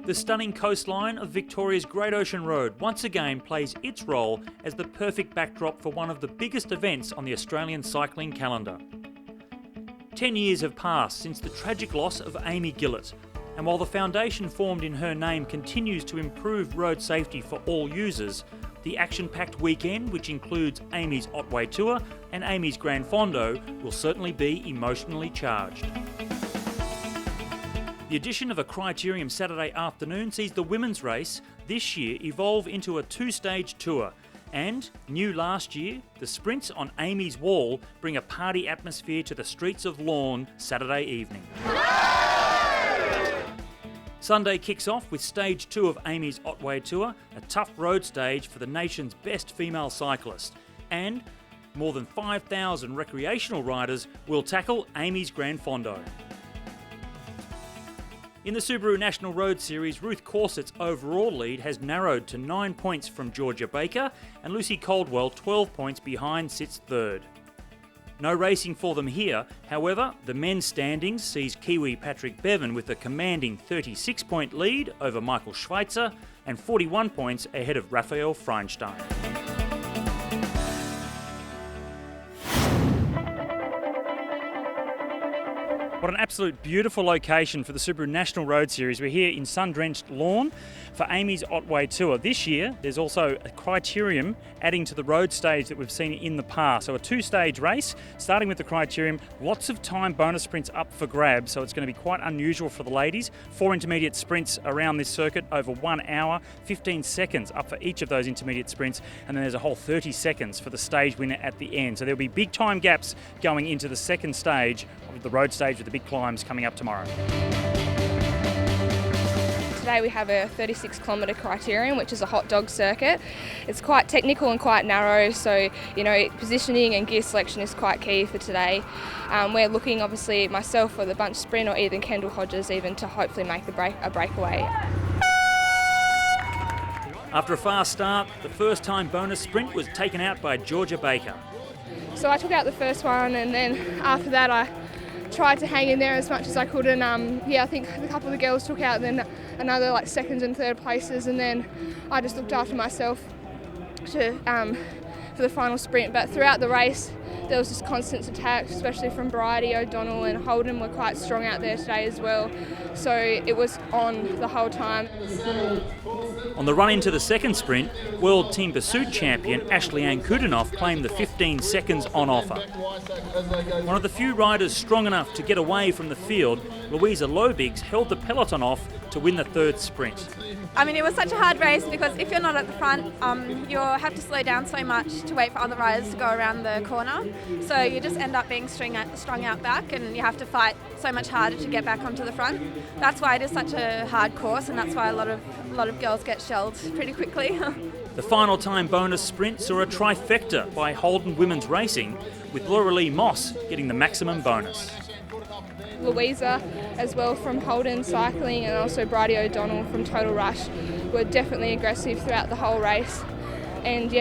The stunning coastline of Victoria's Great Ocean Road once again plays its role as the perfect backdrop for one of the biggest events on the Australian cycling calendar. 10 years have passed since the tragic loss of Amy Gillett, and while the foundation formed in her name continues to improve road safety for all users, the action-packed weekend, which includes Amy's Otway Tour and Amy's Grand Fondo, will certainly be emotionally charged. The addition of a criterium Saturday afternoon sees the women's race this year evolve into a two-stage tour. And, new last year, the sprints on Amy's Wall bring a party atmosphere to the streets of Lorne Saturday evening. Sunday kicks off with stage 2 of Amy's Otway Tour, a tough road stage for the nation's best female cyclist. And more than 5,000 recreational riders will tackle Amy's Grand Fondo. In the Subaru National Road Series, Ruth Corset's overall lead has narrowed to 9 points from Georgia Baker, and Lucy Caldwell 12 points behind sits third. No racing for them here, however, the men's standings sees Kiwi Patrick Bevan with a commanding 36-point lead over Michael Schweitzer and 41 points ahead of Raphael Freinstein. What an absolute beautiful location for the Subaru National Road Series. We're here in sun-drenched Lorne for Amy's Otway Tour. This year, there's also a criterium adding to the road stage that we've seen in the past. So a two-stage race, starting with the criterium, lots of time bonus sprints up for grabs, so it's going to be quite unusual for the ladies. 4 intermediate sprints around this circuit over 1 hour, 15 seconds up for each of those intermediate sprints, and then there's a whole 30 seconds for the stage winner at the end. So there'll be big time gaps going into the second stage of the road stage with the big climbs coming up tomorrow. Today we have a 36 kilometre criterium, which is a hot dog circuit. It's quite technical and quite narrow, so positioning and gear selection is quite key for today. We're looking, obviously, myself for the bunch sprint or even Kendall Hodges even to hopefully make a breakaway. After a fast start, the first time bonus sprint was taken out by Georgia Baker. So I took out the first one, and then after that I tried to hang in there as much as I could, and I think a couple of the girls took out, and then another second and third places, and then I just looked after myself for the final sprint. But throughout the race there was just constant attack, especially from Bridie, O'Donnell and Holden were quite strong out there today as well, so it was on the whole time. On the run into the second sprint, World Team Pursuit champion Ashlee Ankudinoff claimed the 15 seconds on offer. One of the few riders strong enough to get away from the field, Louisa Lobiggs held the peloton off to win the third sprint. I mean, it was such a hard race because if you're not at the front, you have to slow down so much to wait for other riders to go around the corner. So you just end up being strung out back, and you have to fight so much harder to get back onto the front. That's why it is such a hard course, and that's why a lot of girls get shelled pretty quickly. The final time bonus sprint saw a trifecta by Holden Women's Racing, with Laura Lee Moss getting the maximum bonus. Louisa as well from Holden Cycling, and also Bridie O'Donnell from Total Rush were definitely aggressive throughout the whole race. And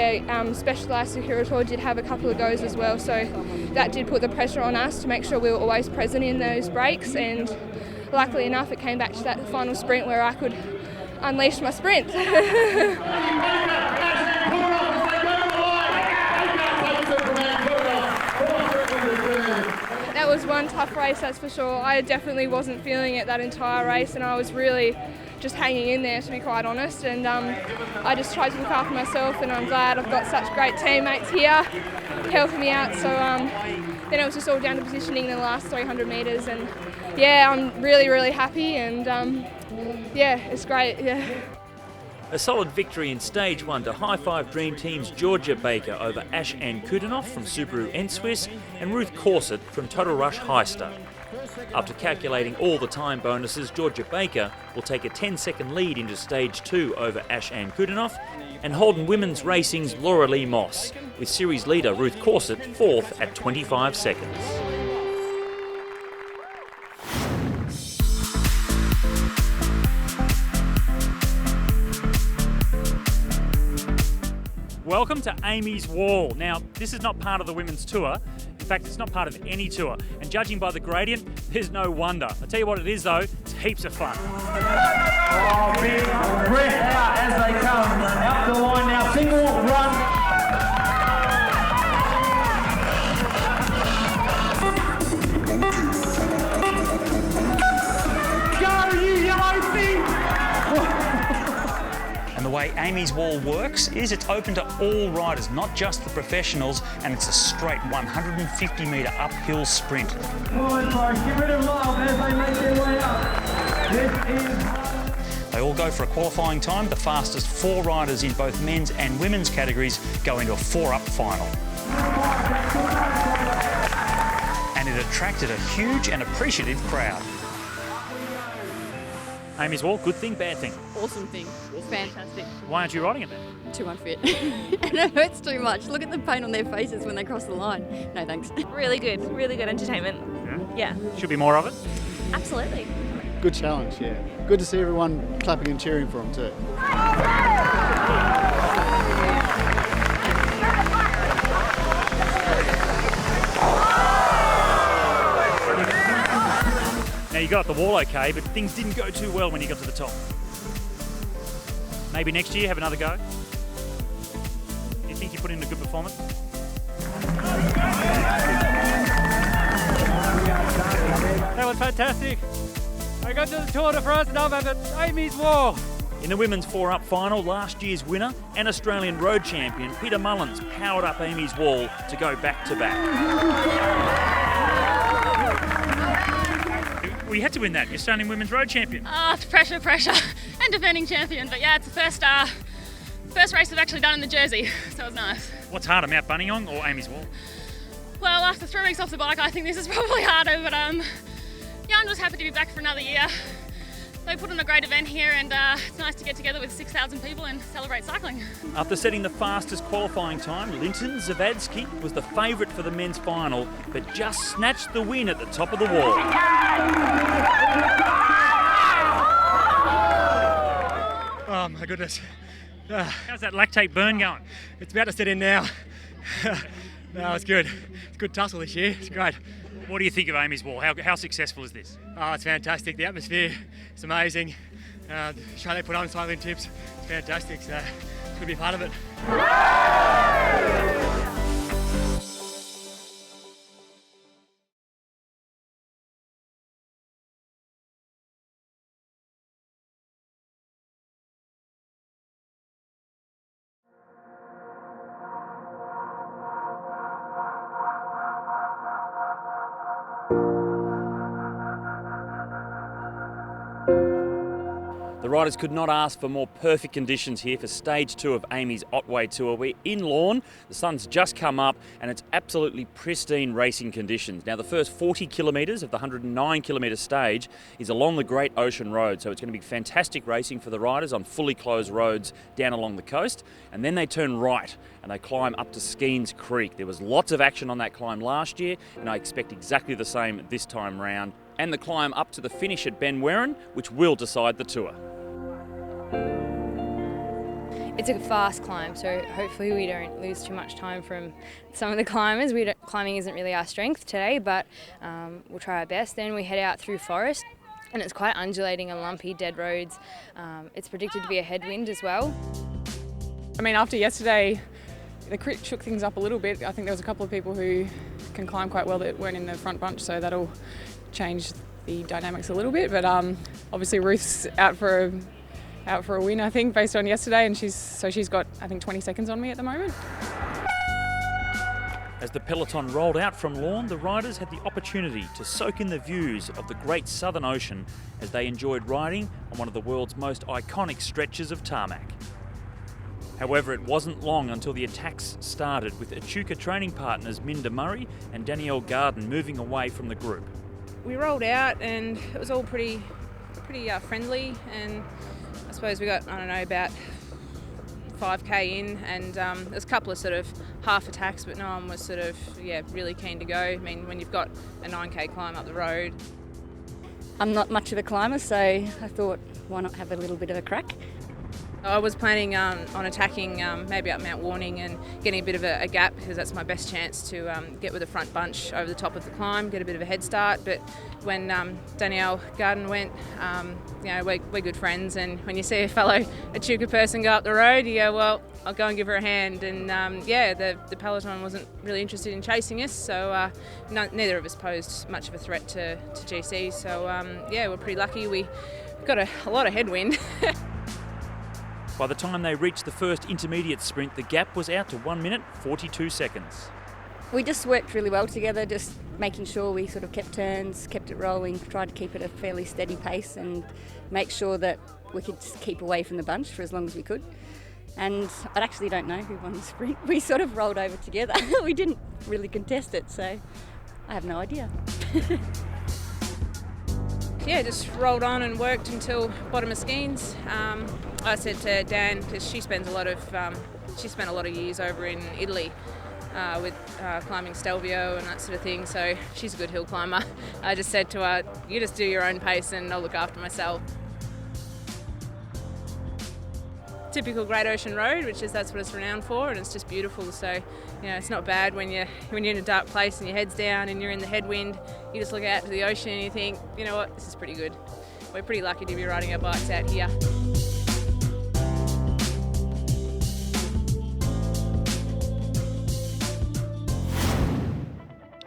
Specialised Securitor did have a couple of goes as well, so that did put the pressure on us to make sure we were always present in those breaks, and luckily enough it came back to that final sprint where I could unleash my sprint. That was one tough race, that's for sure. I definitely wasn't feeling it that entire race, and I was really just hanging in there, to be quite honest, and I just tried to look after myself, and I'm glad I've got such great teammates here helping me out. So then it was just all down to positioning in the last 300 metres, and I'm really, really happy, and it's great. A solid victory in Stage 1 to High5 Dream Team's Georgia Baker over Ankudinoff from Subaru NSWIS and Ruth Corset from Total Rush Hyster. After calculating all the time bonuses, Georgia Baker will take a 10-second lead into Stage 2 over Ankudinoff, and Holden Women's Racing's Laura Lee Moss, with series leader Ruth Corset fourth at 25 seconds. Welcome to Amy's Wall. Now, this is not part of the women's tour. In fact, it's not part of any tour. And judging by the gradient, there's no wonder. I'll tell you what it is though, it's heaps of fun. Oh, big breath out as they come out the line now. Single run. And the way Amy's Wall works is it's open to all riders, not just the professionals, and it's a straight 150 metre uphill sprint. Come on, folks, get rid of love as they make their way up. This is... They all go for a qualifying time. The fastest 4 riders in both men's and women's categories go into a 4-up final. And it attracted a huge and appreciative crowd. Amy's Wall, good thing, bad thing? Awesome thing. Fantastic. Why aren't you riding it then? Too unfit. And it hurts too much. Look at the pain on their faces when they cross the line. No thanks. Really good entertainment. Yeah. Should be more of it? Absolutely. Good challenge, yeah. Good to see everyone clapping and cheering for them too. Now you got up the wall okay, but things didn't go too well when you got to the top. Maybe next year have another go? Do you think you put in a good performance? That was fantastic. I got to the Tour de France and I'm at Amy's Wall. In the women's 4-up final, last year's winner and Australian road champion Peter Mullins powered up Amy's Wall to go back-to-back. Well, you had to win that. You're Australian women's road champion. It's pressure, and defending champion. But yeah, it's the first race I've actually done in the jersey, so it's nice. What's harder, Mount Buninyong or Amy's Wall? Well, after 3 weeks off the bike, I think this is probably harder. But yeah, I'm just happy to be back for another year. They put on a great event here, and it's nice to get together with 6,000 people and celebrate cycling. After setting the fastest qualifying time, Linton Zavadsky was the favourite for the men's final, but just snatched the win at the top of the wall. Oh my goodness. How's that lactate burn going? It's about to set in now. No, it's good. It's good tussle this year. It's great. What do you think of Amy's Wall? How successful is this? Oh, it's fantastic. The atmosphere is amazing. The show they put on, cycling tips, it's fantastic. So it's good to be part of it. The riders could not ask for more perfect conditions here for stage 2 of Amy's Otway Tour. We're in Lorne, the sun's just come up and it's absolutely pristine racing conditions. Now the first 40 kilometres of the 109 kilometre stage is along the Great Ocean Road, so it's going to be fantastic racing for the riders on fully closed roads down along the coast, and then they turn right and they climb up to Skeens Creek. There was lots of action on that climb last year and I expect exactly the same this time round. And the climb up to the finish at Ben Werin, which will decide the tour. It's a fast climb, so hopefully we don't lose too much time from some of the climbers. Climbing isn't really our strength today, but we'll try our best. Then we head out through forest, and it's quite undulating and lumpy, dead roads. It's predicted to be a headwind as well. I mean, after yesterday, the crit shook things up a little bit. I think there was a couple of people who can climb quite well that weren't in the front bunch, so that'll change the dynamics a little bit. But obviously Ruth's out for a win, I think, based on yesterday, and she's got, I think, 20 seconds on me at the moment. As the peloton rolled out from Lorne, the riders had the opportunity to soak in the views of the Great Southern Ocean as they enjoyed riding on one of the world's most iconic stretches of tarmac. However, it wasn't long until the attacks started, with Echuca training partners Minda Murray and Danielle Garden moving away from the group. We rolled out and it was all pretty friendly, and I suppose we got, about 5k in, and there's a couple of sort of half attacks, but no one was really keen to go. I mean, when you've got a 9k climb up the road. I'm not much of a climber, so I thought, why not have a little bit of a crack? I was planning on attacking maybe up Mount Warning and getting a bit of a gap, because that's my best chance to get with the front bunch over the top of the climb, get a bit of a head start. But when Danielle Garden went, we're good friends, and when you see a fellow Echuca person go up the road, you go, well, I'll go and give her a hand. And the peloton wasn't really interested in chasing us, so neither of us posed much of a threat to GC. So we're pretty lucky. We got a lot of headwind. By the time they reached the first intermediate sprint, the gap was out to 1 minute 42 seconds. We just worked really well together, just making sure we sort of kept turns, kept it rolling, tried to keep it a fairly steady pace and make sure that we could just keep away from the bunch for as long as we could. And I actually don't know who won the sprint. We sort of rolled over together. We didn't really contest it, so I have no idea. Just rolled on and worked until bottom of Skeens. I said to Dan, because she spent a lot of years over in Italy with climbing Stelvio and that sort of thing, so she's a good hill climber. I just said to her, you just do your own pace and I'll look after myself. Typical Great Ocean Road, that's what it's renowned for, and it's just beautiful. So, it's not bad when you're in a dark place and your head's down and you're in the headwind. You just look out to the ocean and you think, you know what, this is pretty good. We're pretty lucky to be riding our bikes out here.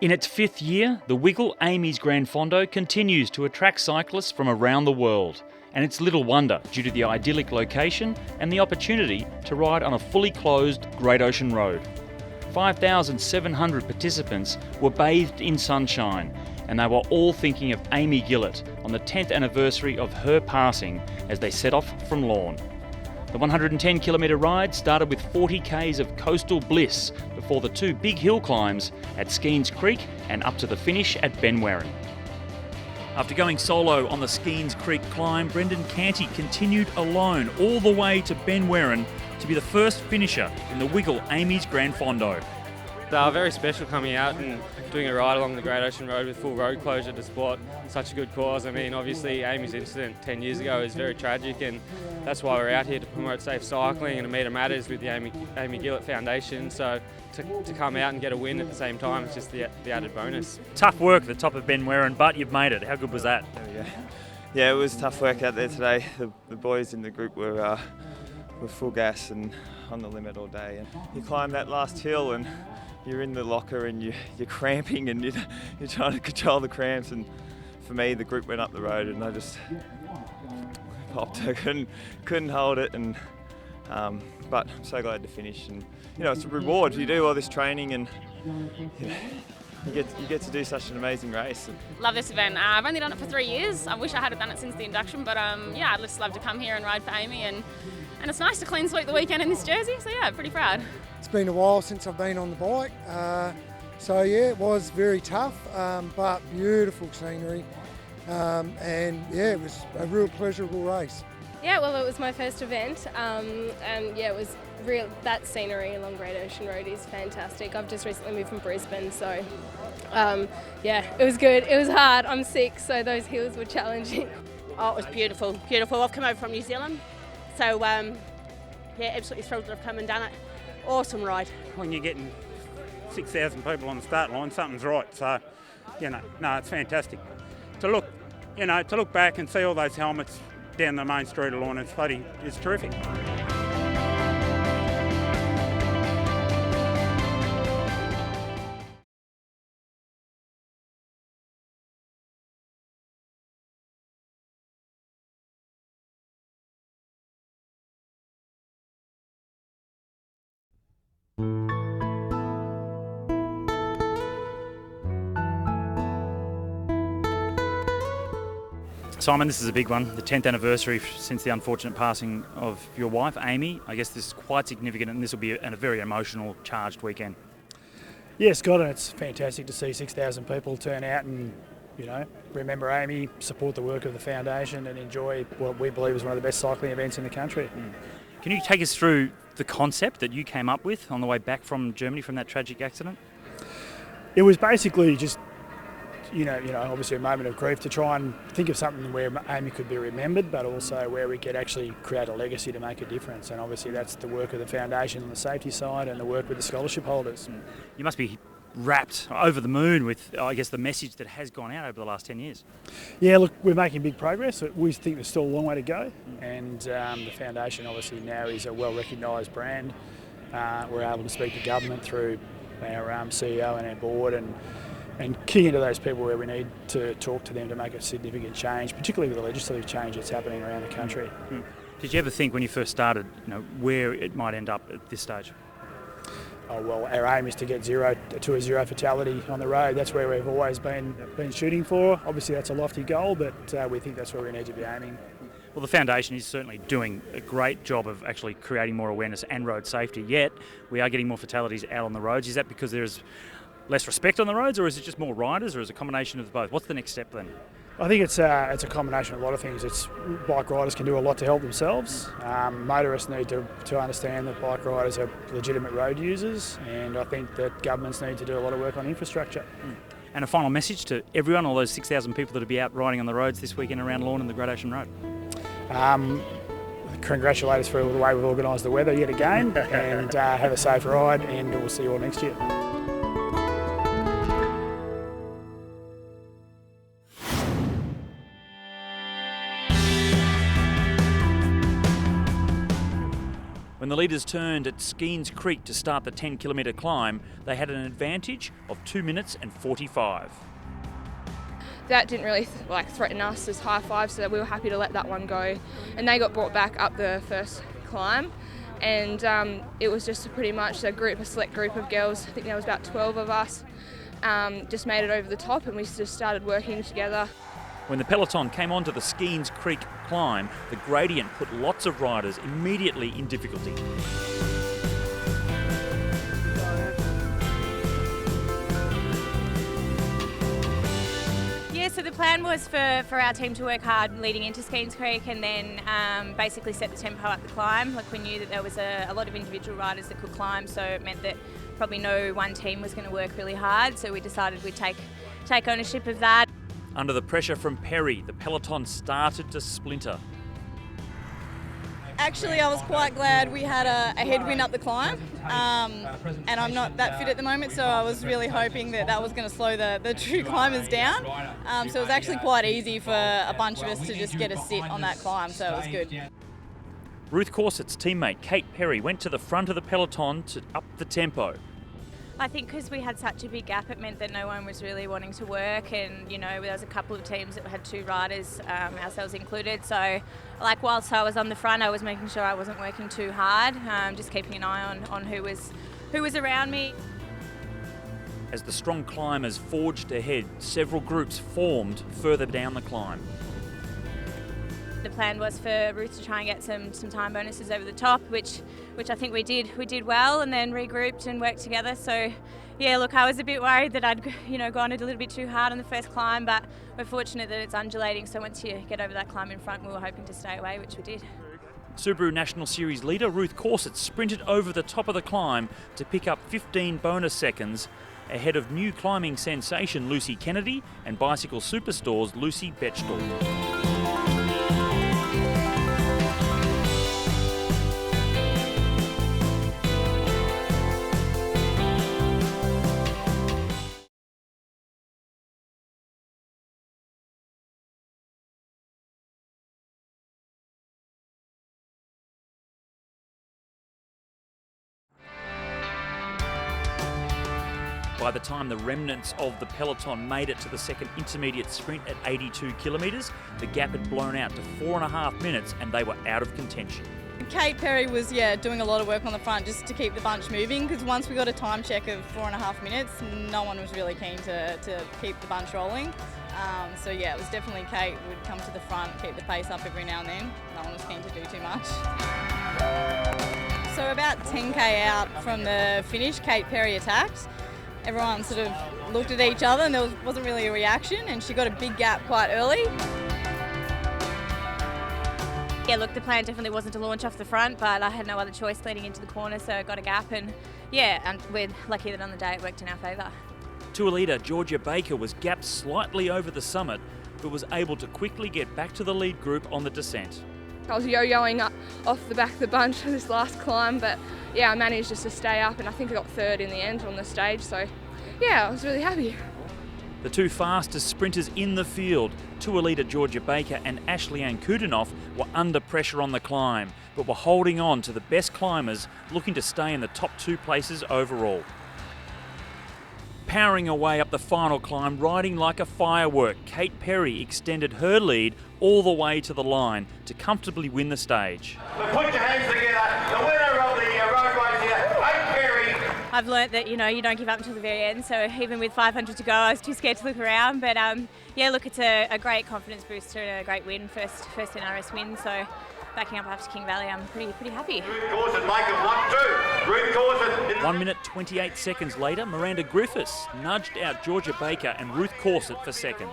In its 5th year, the Wiggle Amy's Grand Fondo continues to attract cyclists from around the world. And it's little wonder, due to the idyllic location and the opportunity to ride on a fully closed Great Ocean Road. 5,700 participants were bathed in sunshine, and they were all thinking of Amy Gillett on the 10th anniversary of her passing as they set off from Lorne. The 110 kilometre ride started with 40 k's of coastal bliss before the 2 big hill climbs at Skeens Creek and up to the finish at Benwarren. After going solo on the Skeens Creek climb, Brendan Canty continued alone all the way to Benwarren to be the first finisher in the Wiggle Amy's Grand Fondo. They are very special coming out and doing a ride along the Great Ocean Road with full road closure to support such a good cause. I mean, obviously Amy's incident 10 years ago is very tragic, and that's why we're out here to promote safe cycling and A Metre Matters with the Amy Gillett Foundation. So to come out and get a win at the same time is just the added bonus. Tough work at the top of Benwarren, but you've made it. How good was that? Yeah, it was tough work out there today. The boys in the group were full gas and on the limit all day. And you climb that last hill and you're in the locker and you're cramping and you're trying to control the cramps. And for me, the group went up the road and I just popped. I couldn't hold it. And but I'm so glad to finish. And it's a reward. You do all this training and you get to do such an amazing race. Love this event. I've only done it for 3 years. I wish I had done it since the induction, but I'd just love to come here and ride for Amy, and it's nice to clean sweep the weekend in this jersey, so pretty proud. It's been a while since I've been on the bike, it was very tough, but beautiful scenery, it was a real pleasurable race. Yeah, well, it was my first event, it was real. That scenery along Great Ocean Road is fantastic. I've just recently moved from Brisbane, so it was good. It was hard. I'm sick, so those hills were challenging. Oh, it was beautiful, beautiful. I've come over from New Zealand, so absolutely thrilled to have come and done it. Awesome ride. When you're getting 6,000 people on the start line, something's right. So, it's fantastic to look back and see all those helmets down the main street of Lorne. It's terrific. Simon, this is a big one, the 10th anniversary since the unfortunate passing of your wife, Amy. I guess this is quite significant, and this will be a very emotional, charged weekend. Yeah, Scott, and it's fantastic to see 6,000 people turn out and, remember Amy, support the work of the foundation and enjoy what we believe is one of the best cycling events in the country. Can you take us through the concept that you came up with on the way back from Germany from that tragic accident? It was basically just, obviously a moment of grief to try and think of something where Amy could be remembered, but also where we could actually create a legacy to make a difference. And obviously that's the work of the foundation on the safety side and the work with the scholarship holders. You must be wrapped over the moon with, I guess, the message that has gone out over the last 10 years. Yeah, look, we're making big progress. We think there's still a long way to go, and the foundation obviously now is a well-recognised brand. We're able to speak to government through our CEO and our board and key into those people where we need to talk to them to make a significant change, particularly with the legislative change that's happening around the country. Did you ever think when you first started, where it might end up at this stage? Oh, well, our aim is to get zero fatality on the road. That's where we've always been shooting for. Obviously that's a lofty goal, but we think that's where we need to be aiming. Well, the foundation is certainly doing a great job of actually creating more awareness and road safety, yet we are getting more fatalities out on the roads. Is that because there's less respect on the roads, or is it just more riders, or is it a combination of both? What's the next step then? I think it's a combination of a lot of things. Bike riders can do a lot to help themselves. Motorists need to understand that bike riders are legitimate road users, and I think that governments need to do a lot of work on infrastructure. And a final message to everyone, all those 6,000 people that will be out riding on the roads this weekend around Lorne and the Great Ocean Road. Congratulate us for the way we've organised the weather yet again, and have a safe ride, and we'll see you all next year. When the leaders turned at Skeens Creek to start the 10-kilometre climb, they had an advantage of 2 minutes and 45. That didn't really threaten us as High5, so we were happy to let that one go. And they got brought back up the first climb, and it was just pretty much a select group of girls. I think there was about 12 of us. Just made it over the top, and we just started working together. When the peloton came onto the Skeens Creek climb, the gradient put lots of riders immediately in difficulty. Yeah, so the plan was for our team to work hard leading into Skeens Creek and then basically set the tempo up the climb. Like, we knew that there was a lot of individual riders that could climb, so it meant that probably no one team was going to work really hard, so we decided we'd take ownership of that. Under the pressure from Perry, the peloton started to splinter. Actually, I was quite glad we had a headwind up the climb, and I'm not that fit at the moment, so I was really hoping that was going to slow the true climbers down. So it was actually quite easy for a bunch of us to just get a sit on that climb, so it was good. Ruth Corset's teammate Kate Perry went to the front of the peloton to up the tempo. I think because we had such a big gap, it meant that no one was really wanting to work, and there was a couple of teams that had 2 riders, ourselves included. So, whilst I was on the front, I was making sure I wasn't working too hard, just keeping an eye on who was around me. As the strong climbers forged ahead, several groups formed further down the climb. The plan was for Ruth to try and get some time bonuses over the top, which I think we did. We did well, and then regrouped and worked together. So, yeah, look, I was a bit worried that I'd gone a little bit too hard on the first climb, but we're fortunate that it's undulating. So once you get over that climb in front, we were hoping to stay away, which we did. Subaru National Series leader Ruth Corset sprinted over the top of the climb to pick up 15 bonus seconds ahead of new climbing sensation Lucy Kennedy and bicycle superstars Lucy Bechtel. By the time the remnants of the peloton made it to the second intermediate sprint at 82 kilometres, the gap had blown out to 4.5 minutes and they were out of contention. Kate Perry was doing a lot of work on the front just to keep the bunch moving, because once we got a time check of 4.5 minutes, no one was really keen to keep the bunch rolling. So yeah, it was definitely Kate would come to the front, keep the pace up every now and then. No one was keen to do too much. So about 10k out from the finish, Kate Perry attacked. Everyone sort of looked at each other and there wasn't really a reaction, and she got a big gap quite early. Yeah, look, the plan definitely wasn't to launch off the front, but I had no other choice leading into the corner, so I got a gap, and yeah, and we're lucky that on the day it worked in our favour. Tour leader Georgia Baker was gapped slightly over the summit, but was able to quickly get back to the lead group on the descent. I was yo-yoing up off the back of the bunch for this last climb, but yeah, I managed just to stay up, and I think I got third in the end on the stage, so yeah, I was really happy. The two fastest sprinters in the field, Tour leader Georgia Baker and Ashlee Ankudinoff, were under pressure on the climb, but were holding on to the best climbers, looking to stay in the top 2 places overall. Powering away up the final climb, riding like a firework, Kate Perry extended her lead all the way to the line to comfortably win the stage. Put your hands together. The winner of the road race here, Kate Perry. I've learnt that, you don't give up until the very end, so even with 500 to go, I was too scared to look around. But yeah, look, it's a great confidence booster and a great win, first NRS win, so backing up after King Valley, I'm pretty happy. Ruth Corset make it 1-2. Ruth Corset. 1 minute 28 seconds later, Miranda Griffiths nudged out Georgia Baker and Ruth Corset for second.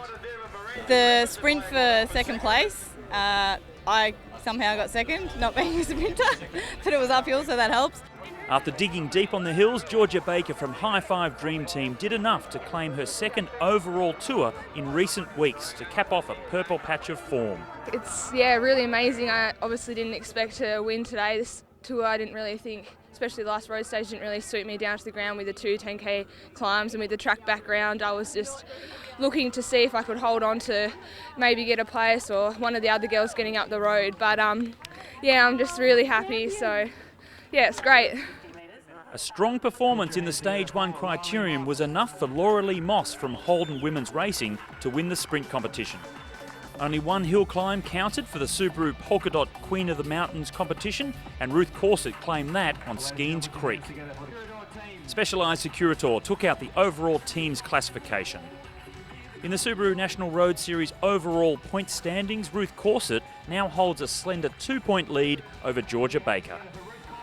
The sprint for second place, I somehow got second, not being a sprinter, but it was uphill, so that helps. After digging deep on the hills, Georgia Baker from High5 Dream Team did enough to claim her second overall tour in recent weeks to cap off a purple patch of form. It's really amazing. I obviously didn't expect to win today. This tour I didn't really think, especially the last road stage, didn't really suit me down to the ground with the 2 10k climbs and with the track background. I was just looking to see if I could hold on to maybe get a place or one of the other girls getting up the road. But yeah, I'm just really happy. So yeah, it's great. A strong performance in the Stage 1 criterium was enough for Laura Lee Moss from Holden Women's Racing to win the sprint competition. Only one hill climb counted for the Subaru Polka Dot Queen of the Mountains competition, and Ruth Corset claimed that on Skeens Creek. Specialised Securitor took out the overall teams classification. In the Subaru National Road Series overall point standings, Ruth Corset now holds a slender 2-point lead over Georgia Baker.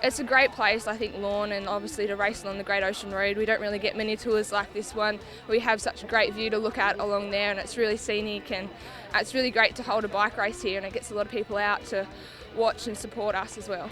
It's a great place, I think, Lorne, and obviously to race along the Great Ocean Road. We don't really get many tours like this one. We have such a great view to look at along there, and it's really scenic, and it's really great to hold a bike race here, and it gets a lot of people out to watch and support us as well.